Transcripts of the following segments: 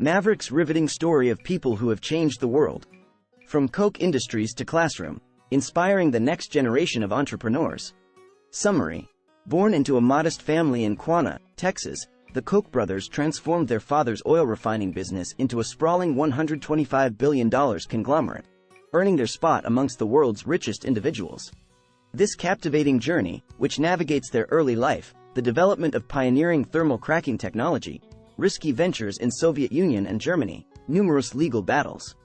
Maverick's riveting story of people who have changed the world. From Koch Industries to Classroom, inspiring the next generation of entrepreneurs. Summary. Born into a modest family in Quanah, Texas, the Koch brothers transformed their father's oil refining business into a sprawling $125 billion conglomerate, earning their spot amongst the world's richest individuals. This captivating journey, which navigates their early life, the development of pioneering thermal cracking technology, risky ventures in Soviet Union and Germany, numerous legal battles,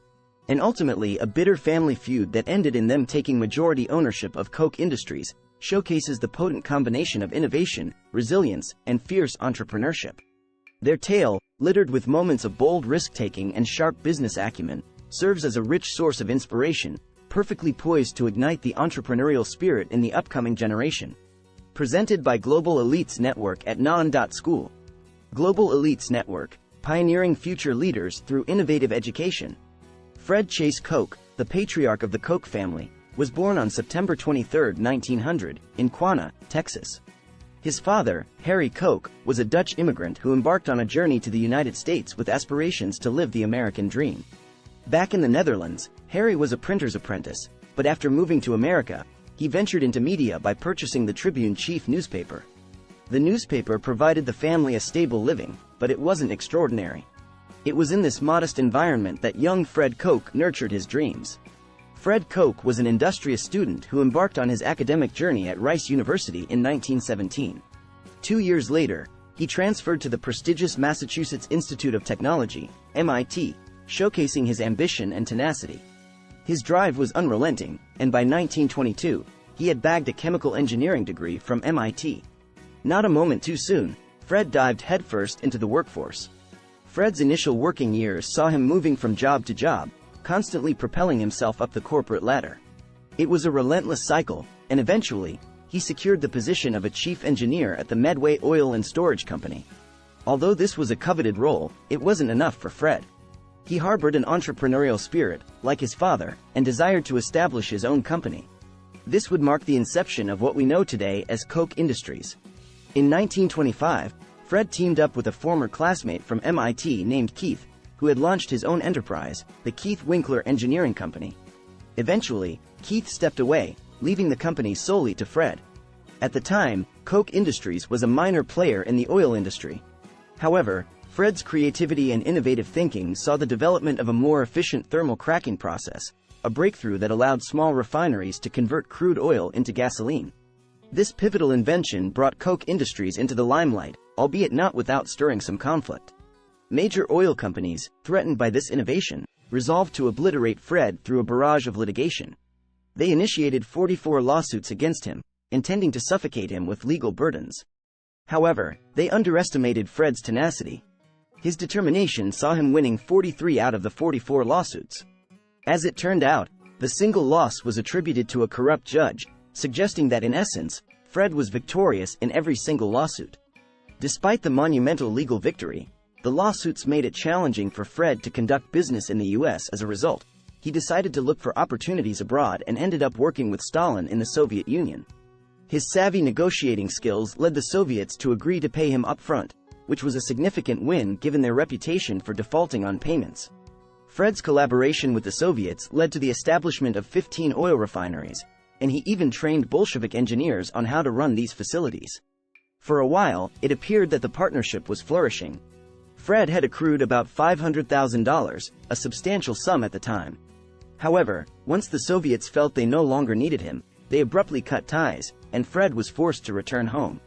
and ultimately a bitter family feud that ended in them taking majority ownership of Koch Industries, showcases the potent combination of innovation, resilience, and fierce entrepreneurship. Their tale, littered with moments of bold risk-taking and sharp business acumen, serves as a rich source of inspiration, perfectly poised to ignite the entrepreneurial spirit in the upcoming generation. Presented by Global Elites Network at Non.School. Global Elites Network, pioneering future leaders through innovative education. Fred Chase Koch, the patriarch of the Koch family, was born on September 23, 1900, in Quanah, Texas. His father, Harry Koch, was a Dutch immigrant who embarked on a journey to the United States with aspirations to live the American dream. Back in the Netherlands, Harry was a printer's apprentice, but after moving to America, he ventured into media by purchasing the Tribune Chief newspaper. The newspaper provided the family a stable living, but it wasn't extraordinary. It was in this modest environment that young Fred Koch nurtured his dreams. Fred Koch was an industrious student who embarked on his academic journey at Rice University in 1917. 2 years later, he transferred to the prestigious Massachusetts Institute of Technology, MIT, showcasing his ambition and tenacity. His drive was unrelenting, and by 1922, he had bagged a chemical engineering degree from MIT. Not a moment too soon, Fred dived headfirst into the workforce. Fred's initial working years saw him moving from job to job, constantly propelling himself up the corporate ladder. It was a relentless cycle, and eventually, he secured the position of a chief engineer at the Medway Oil and Storage Company. Although this was a coveted role, it wasn't enough for Fred. He harbored an entrepreneurial spirit, like his father, and desired to establish his own company. This would mark the inception of what we know today as Koch Industries. In 1925, Fred teamed up with a former classmate from MIT named Keith, who had launched his own enterprise, the Keith Winkler Engineering Company. Eventually, Keith stepped away, leaving the company solely to Fred. At the time, Koch Industries was a minor player in the oil industry. However, Fred's creativity and innovative thinking saw the development of a more efficient thermal cracking process, a breakthrough that allowed small refineries to convert crude oil into gasoline. This pivotal invention brought Koch Industries into the limelight, albeit not without stirring some conflict. Major oil companies, threatened by this innovation, resolved to obliterate Fred through a barrage of litigation. They initiated 44 lawsuits against him, intending to suffocate him with legal burdens. However, they underestimated Fred's tenacity. His determination saw him winning 43 out of the 44 lawsuits. As it turned out, the single loss was attributed to a corrupt judge, suggesting that in essence, Fred was victorious in every single lawsuit. Despite the monumental legal victory, the lawsuits made it challenging for Fred to conduct business in the US. As a result, he decided to look for opportunities abroad and ended up working with Stalin in the Soviet Union. His savvy negotiating skills led the Soviets to agree to pay him upfront, which was a significant win given their reputation for defaulting on payments. Fred's collaboration with the Soviets led to the establishment of 15 oil refineries, and he even trained Bolshevik engineers on how to run these facilities. For a while, it appeared that the partnership was flourishing. Fred had accrued about $500,000, a substantial sum at the time. However, once the Soviets felt they no longer needed him, they abruptly cut ties, and Fred was forced to return home.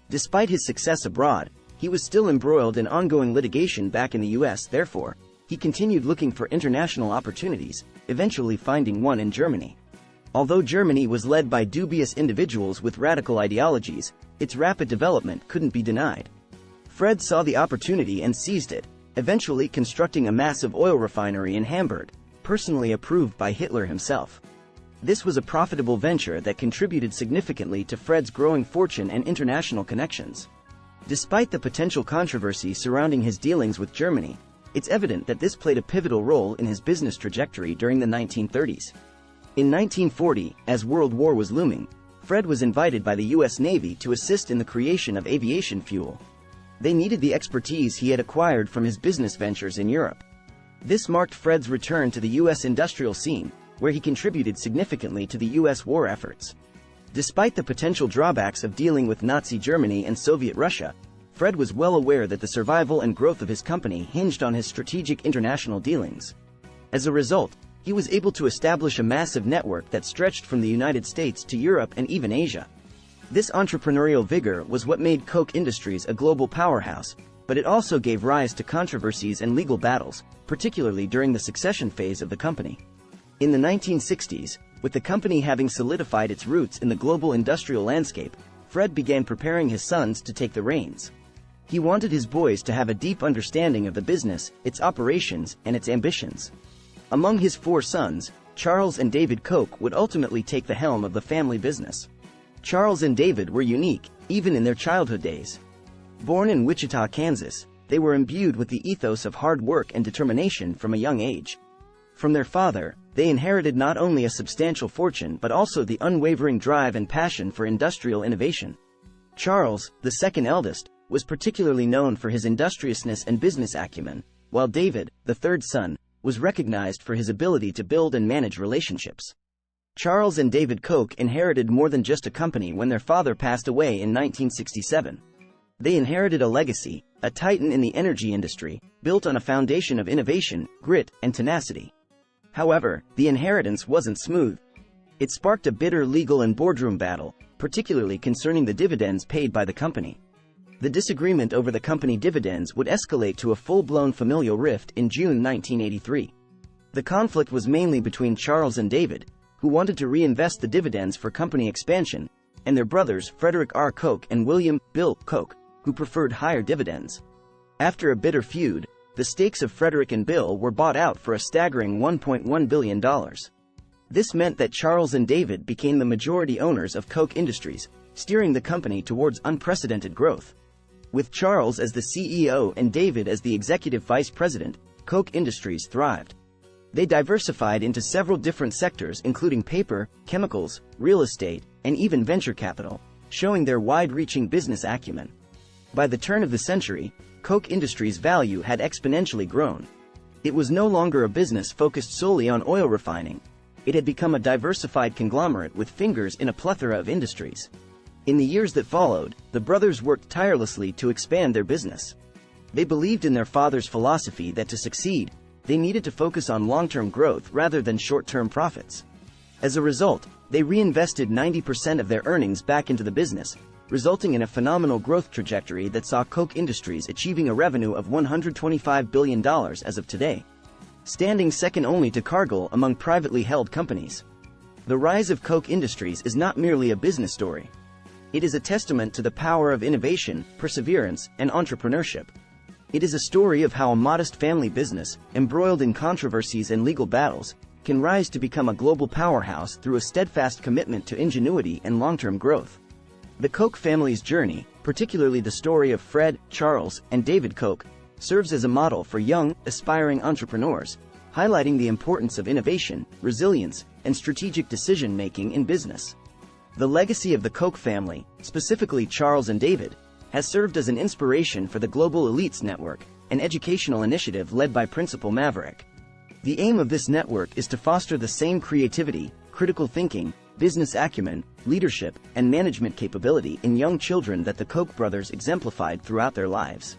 Despite his success abroad, he was still embroiled in ongoing litigation back in the US. Therefore, he continued looking for international opportunities, eventually finding one in Germany. Although Germany was led by dubious individuals with radical ideologies, its rapid development couldn't be denied. Fred saw the opportunity and seized it, eventually constructing a massive oil refinery in Hamburg, personally approved by Hitler himself. This was a profitable venture that contributed significantly to Fred's growing fortune and international connections. Despite the potential controversy surrounding his dealings with Germany, it's evident that this played a pivotal role in his business trajectory during the 1930s. In 1940, as World War was looming, Fred was invited by the U.S. Navy to assist in the creation of aviation fuel. They needed the expertise he had acquired from his business ventures in Europe. This marked Fred's return to the U.S. industrial scene, where he contributed significantly to the U.S. war efforts. Despite the potential drawbacks of dealing with Nazi Germany and Soviet Russia, Fred was well aware that the survival and growth of his company hinged on his strategic international dealings. As a result, he was able to establish a massive network that stretched from the United States to Europe and even Asia. This entrepreneurial vigor was what made Koch Industries a global powerhouse, but it also gave rise to controversies and legal battles, particularly during the succession phase of the company. In the 1960s, with the company having solidified its roots in the global industrial landscape, Fred began preparing his sons to take the reins. He wanted his boys to have a deep understanding of the business, its operations, and its ambitions. Among his 4 sons, Charles and David Koch would ultimately take the helm of the family business. Charles and David were unique, even in their childhood days. Born in Wichita, Kansas, they were imbued with the ethos of hard work and determination from a young age. From their father, they inherited not only a substantial fortune but also the unwavering drive and passion for industrial innovation. Charles, the second eldest, was particularly known for his industriousness and business acumen, while David, the third son, was recognized for his ability to build and manage relationships. Charles and David Koch inherited more than just a company when their father passed away in 1967. They inherited a legacy, a titan in the energy industry, built on a foundation of innovation, grit, and tenacity. However, the inheritance wasn't smooth. It sparked a bitter legal and boardroom battle, particularly concerning the dividends paid by the company. The disagreement over the company dividends would escalate to a full-blown familial rift in June 1983. The conflict was mainly between Charles and David, who wanted to reinvest the dividends for company expansion, and their brothers Frederick R. Koch and William Bill Koch, who preferred higher dividends. After a bitter feud, the stakes of Frederick and Bill were bought out for a staggering $1.1 billion. This meant that Charles and David became the majority owners of Koch Industries, steering the company towards unprecedented growth. With Charles as the CEO and David as the executive vice president, Koch Industries thrived. They diversified into several different sectors including paper, chemicals, real estate, and even venture capital, showing their wide-reaching business acumen. By the turn of the century, Koch Industries' value had exponentially grown. It was no longer a business focused solely on oil refining. It had become a diversified conglomerate with fingers in a plethora of industries. In the years that followed, the brothers worked tirelessly to expand their business. They believed in their father's philosophy that to succeed, they needed to focus on long-term growth rather than short-term profits. As a result, they reinvested 90% of their earnings back into the business, resulting in a phenomenal growth trajectory that saw Koch Industries achieving a revenue of $125 billion as of today, standing second only to Cargill among privately held companies. The rise of Koch Industries is not merely a business story. It is a testament to the power of innovation, perseverance, and entrepreneurship. It is a story of how a modest family business, embroiled in controversies and legal battles, can rise to become a global powerhouse through a steadfast commitment to ingenuity and long-term growth. The Koch family's journey, particularly the story of Fred, Charles, and David Koch, serves as a model for young, aspiring entrepreneurs, highlighting the importance of innovation, resilience, and strategic decision-making in business. The legacy of the Koch family, specifically Charles and David, has served as an inspiration for the Global Elites Network, an educational initiative led by Principal Maverick. The aim of this network is to foster the same creativity, critical thinking, business acumen, leadership, and management capability in young children that the Koch brothers exemplified throughout their lives.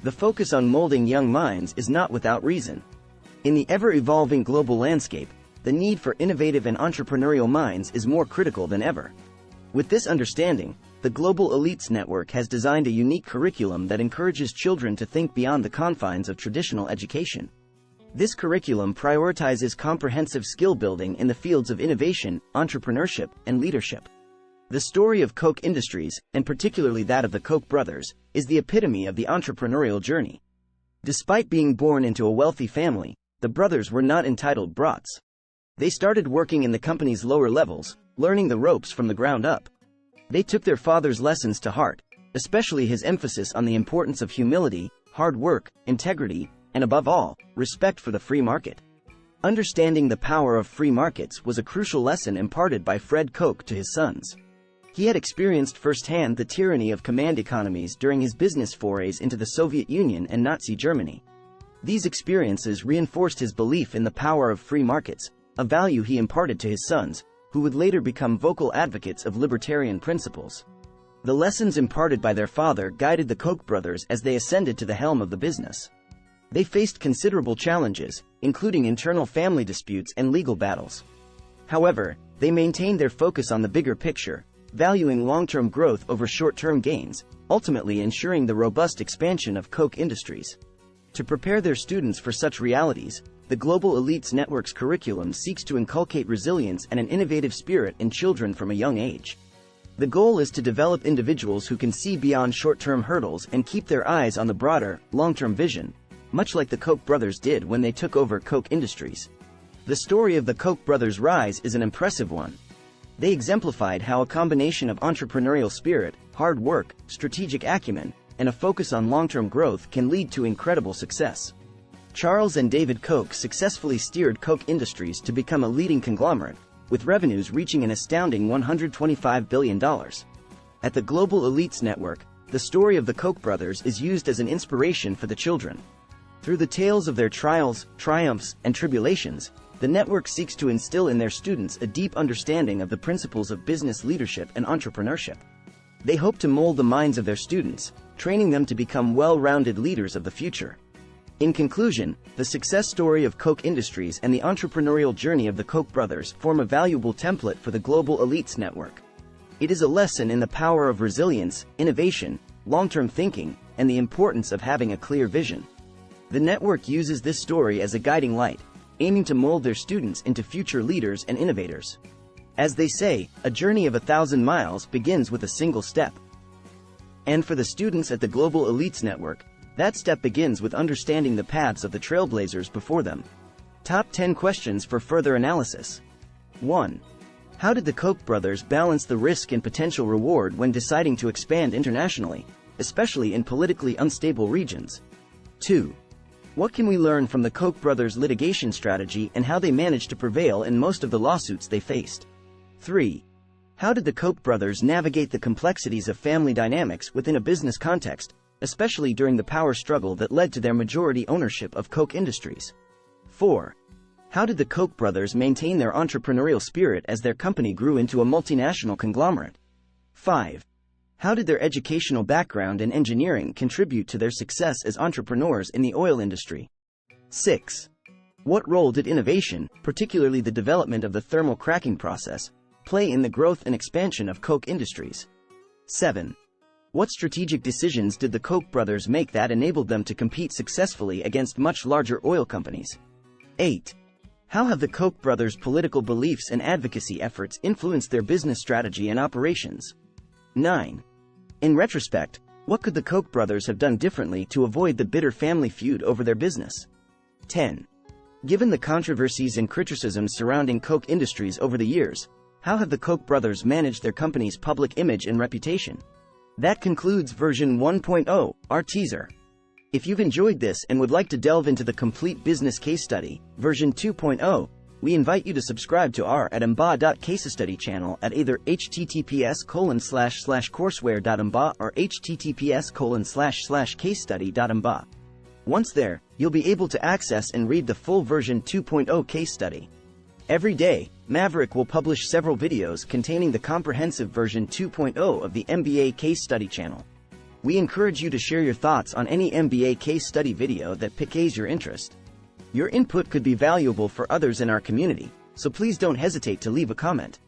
The focus on molding young minds is not without reason. In the ever-evolving global landscape, the need for innovative and entrepreneurial minds is more critical than ever. With this understanding, the Global Elites Network has designed a unique curriculum that encourages children to think beyond the confines of traditional education. This curriculum prioritizes comprehensive skill building in the fields of innovation, entrepreneurship, and leadership. The story of Koch Industries, and particularly that of the Koch brothers, is the epitome of the entrepreneurial journey. Despite being born into a wealthy family, the brothers were not entitled brats. They started working in the company's lower levels, learning the ropes from the ground up. They took their father's lessons to heart, especially his emphasis on the importance of humility, hard work, integrity, and above all, respect for the free market. Understanding the power of free markets was a crucial lesson imparted by Fred Koch to his sons. He had experienced firsthand the tyranny of command economies during his business forays into the Soviet Union and Nazi Germany. These experiences reinforced his belief in the power of free markets, a value he imparted to his sons, who would later become vocal advocates of libertarian principles. The lessons imparted by their father guided the Koch brothers as they ascended to the helm of the business. They faced considerable challenges, including internal family disputes and legal battles. However, they maintained their focus on the bigger picture, valuing long-term growth over short-term gains, ultimately ensuring the robust expansion of Koch Industries. To prepare their students for such realities, the Global Elites Network's curriculum seeks to inculcate resilience and an innovative spirit in children from a young age. The goal is to develop individuals who can see beyond short-term hurdles and keep their eyes on the broader, long-term vision, much like the Koch brothers did when they took over Koch Industries. The story of the Koch brothers' rise is an impressive one. They exemplified how a combination of entrepreneurial spirit, hard work, strategic acumen, and a focus on long-term growth can lead to incredible success. Charles and David Koch successfully steered Koch Industries to become a leading conglomerate, with revenues reaching an astounding $125 billion. At the Global Elites Network, the story of the Koch brothers is used as an inspiration for the children. Through the tales of their trials, triumphs, and tribulations, the network seeks to instill in their students a deep understanding of the principles of business leadership and entrepreneurship. They hope to mold the minds of their students, training them to become well-rounded leaders of the future. In conclusion, the success story of Koch Industries and the entrepreneurial journey of the Koch brothers form a valuable template for the Global Elites Network. It is a lesson in the power of resilience, innovation, long-term thinking, and the importance of having a clear vision. The network uses this story as a guiding light, aiming to mold their students into future leaders and innovators. As they say, a journey of 1,000 miles begins with a single step. And for the students at the Global Elites Network, that step begins with understanding the paths of the trailblazers before them. Top 10 questions for further analysis. 1. How did the Koch brothers balance the risk and potential reward when deciding to expand internationally, especially in politically unstable regions? 2. What can we learn from the Koch brothers' litigation strategy and how they managed to prevail in most of the lawsuits they faced? 3. How did the Koch brothers navigate the complexities of family dynamics within a business context, especially during the power struggle that led to their majority ownership of Koch Industries? 4. How did the Koch brothers maintain their entrepreneurial spirit as their company grew into a multinational conglomerate? 5. How did their educational background and engineering contribute to their success as entrepreneurs in the oil industry? 6. What role did innovation, particularly the development of the thermal cracking process, play in the growth and expansion of Koch Industries? 7. What strategic decisions did the Koch brothers make that enabled them to compete successfully against much larger oil companies? 8. How have the Koch brothers' political beliefs and advocacy efforts influenced their business strategy and operations? 9. In retrospect, what could the Koch brothers have done differently to avoid the bitter family feud over their business? 10. Given the controversies and criticisms surrounding Koch Industries over the years, how have the Koch brothers managed their company's public image and reputation? That concludes version 1.0, our teaser. If you've enjoyed this and would like to delve into the complete business case study, version 2.0, we invite you to subscribe to our @mba.casestudy channel at either https://courseware.mba or https://casestudy.mba. Once there, you'll be able to access and read the full version 2.0 case study. Every day, Maverick will publish several videos containing the comprehensive version 2.0 of the MBA case study channel. We encourage you to share your thoughts on any MBA case study video that piques your interest. Your input could be valuable for others in our community, so please don't hesitate to leave a comment.